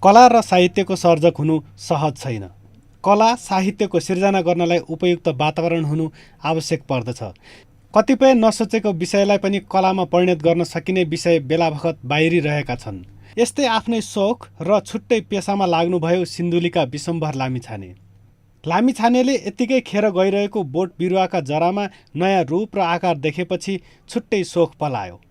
कला र साहित्यको सर्जक हुनु सहज छैन। कला साहित्यको सिर्जना गर्नलाई उपयुक्त वातावरण हुनु आवश्यक पर्दछ। कतिपय नसोचेको विषयलाई पनि कलामा परिणत गर्न सकिने विषय बेलाबखत बाहिरिरहेका छन्। यस्तै आफ्नै सोख र छुट्टै पेसामा लाग्नुभयो सिन्धुलीका विशम्भर लामिछाने। लामिछानेले यत्तिकै खेर गइरहेको बोट बिरुवाका जरामा नयाँ रूप र आकार देखेपछि छुट्टै सोख पलायो।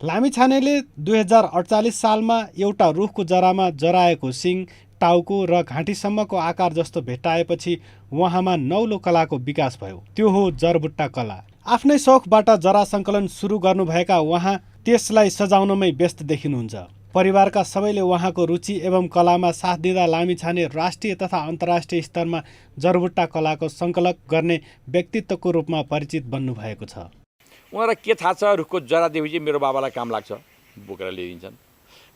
लामिछानेले 2048 सालमा एउटा रुखको जरामा जराएको सिङ, टाउको र घाँटीसम्मको आकार जस्तो भेट्टाएपछि उहाँमा नौलो कलाको विकास भयो। त्यो हो जरबुट्टा कला। आफ्नै शौकबाट जरा सङ्कलन सुरु गर्नुभएका उहाँ त्यसलाई सजाउनमै व्यस्त देखिनुहुन्छ। परिवारका सबैले उहाँको रुचि एवं कलामा साथ दिँदा लामिछाने राष्ट्रिय तथा अन्तर्राष्ट्रिय स्तरमा जरबुट्टा कलाको सङ्कलक गर्ने व्यक्तित्वको रूपमा परिचित बन्नुभएको छ। उनीहरूलाई के थाहा छ, रुखको जरा देखेपछि मेरो बाबालाई काम लाग्छ, बोकेर ल्याइदिन्छन्।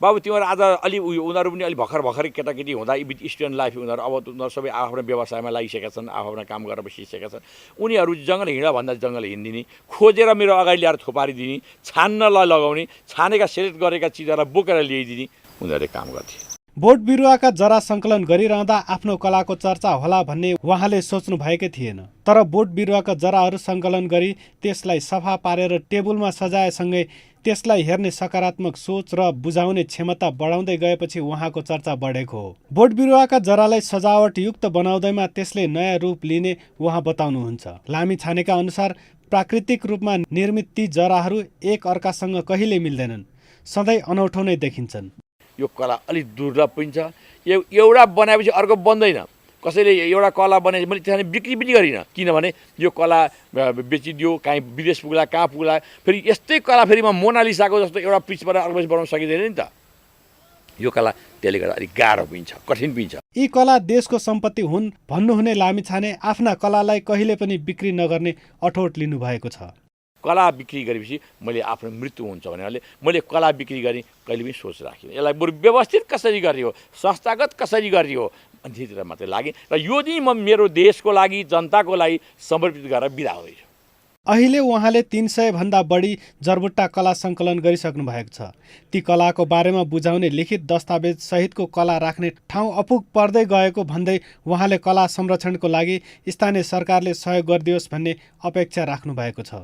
बाबु तिमीहरू आज अलि उनीहरू पनि अलि भर्खरै केटाकेटी हुँदा स्टुडेन्ट लाइफ उनीहरू अब उनीहरू सबै आफ्नो व्यवसायमा लागिसकेका छन्, आफ्नो काम गरेर बसिसकेका छन्। उनीहरू जङ्गल हिँड भन्दा जङ्गल हिँडिदिने, खोजेर मेरो अगाडि ल्याएर थुपारिदिने, छान्नलाई लगाउने, छानेका सेलेक्ट गरेका चिजहरूलाई बोकेर ल्याइदिने उनीहरूले काम गर्थे। बोट बिरुवाका जरा सङ्कलन गरिरहँदा आफ्नो कलाको चर्चा होला भन्ने उहाँले सोच्नु भएकै थिएन। तर बोट बिरुवाका जराहरू सङ्कलन गरी त्यसलाई सफा पारेर टेबुलमा सजाएसँगै त्यसलाई हेर्ने सकारात्मक सोच र बुझाउने क्षमता बढाउँदै गएपछि उहाँको चर्चा बढेको हो। बोट बिरुवाका जरालाई सजावटयुक्त बनाउँदैमा त्यसले नयाँ रूप लिने उहाँ बताउनुहुन्छ। लामिछानेका अनुसार प्राकृतिक रूपमा निर्मित ती जराहरू एक अर्कासँग कहिले मिल्दैनन्, सधैँ अनौठो नै देखिन्छन्। यो कला अलिक दुर्लभ पनि छ। एउटा बनाएपछि अर्को बन्दैन। कसैले एउटा कला बनाए मैले त्यसरी बिक्री पनि गरिनँ, किनभने यो कला बेचिदियो, काहीँ विदेश पुग्ला, कहाँ पुग्ला। फेरि यस्तै कला फेरि म मोनालिसाको जस्तो एउटा पिचबाट अर्को पिच बनाउन सकिँदैन नि त। यो कला त्यसले गर्दा अलिक गाह्रो पनि छ, कठिन पनि छ। यी कला देशको सम्पत्ति हुन् भन्नुहुने लामिछाने आफ्ना कलालाई कहिले पनि बिक्री नगर्ने अठोट लिनुभएको छ। कला बिक्री गरेपछि मैले आफ्नो मृत्यु हुन्छ भन्नाले मैले कला बिक्री गर्ने कहिले पनि सोच राखिनँ। यसलाई बरु व्यवस्थित कसरी गर्ने हो, संस्थागत कसरी गर्ने हो अनि त्यतिर मात्रै लागेँ र यो दिन म मेरो देशको लागि, जनताको लागि समर्पित गरेर बिदा हुँदैछु। अहिले उहाँले 300 भन्दा बढी जरबुट्टा कला सङ्कलन गरिसक्नु भएको छ। ती कलाको बारेमा बुझाउने लिखित दस्तावेज सहितको कला राख्ने ठाउँ अपुग पर्दै गएको भन्दै उहाँले कला संरक्षणको लागि स्थानीय सरकारले सहयोग गरिदियोस् भन्ने अपेक्षा राख्नु भएको छ।